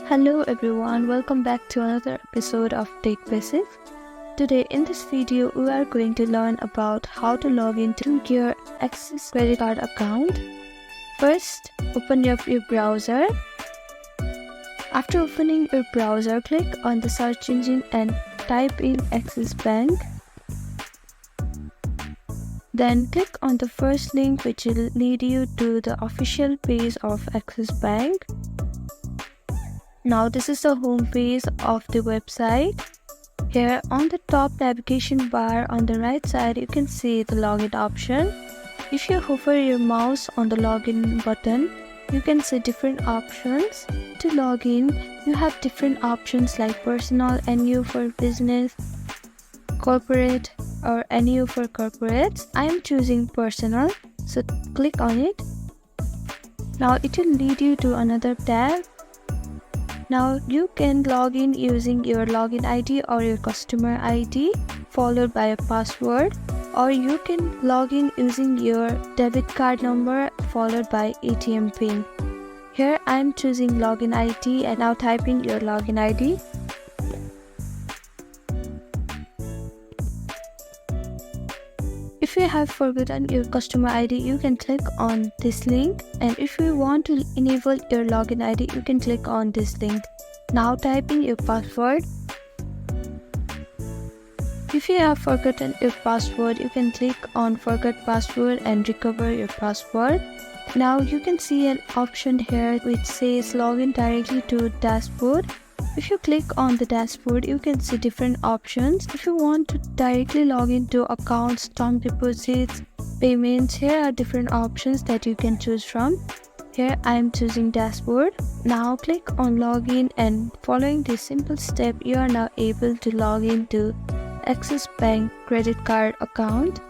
Hello everyone, welcome back to another episode of Tech Basics. Today in this video we are going to learn about how to log into your Axis credit card account. First, open up your browser. After opening your browser, click on the search engine and type in Axis Bank. Then click on the first link which will lead you to the official page of Axis Bank. Now this is the home page of the website. Here on the top navigation bar on the right side you can see the login option. If you hover your mouse on the login button, you can see different options. To log in, you have different options like personal, NU for business, corporate or NU for corporates. I am choosing personal, so click on it. Now it will lead you to another tab. Now you can log in using your login ID or your customer ID followed by a password, or you can log in using your debit card number followed by ATM PIN. Here I am choosing login ID and now type in your login ID. If you have forgotten your customer ID, you can click on this link, and if you want to enable your login ID, you can click on this link. Now type in your password. If you have forgotten your password, you can click on forget password and recover your password. Now you can see an option here which says login directly to dashboard. If you click on the dashboard, you can see different options. If you want to directly log into accounts, term deposits, payments, here are different options that you can choose from. Here I am choosing dashboard. Now click on login, and following this simple step, you are now able to log into Axis Bank credit card account.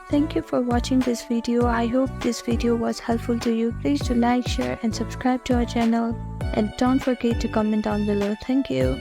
Thank you for watching this video. I hope this video was helpful to you. Please do like, share and subscribe to our channel. And don't forget to comment down below. Thank you.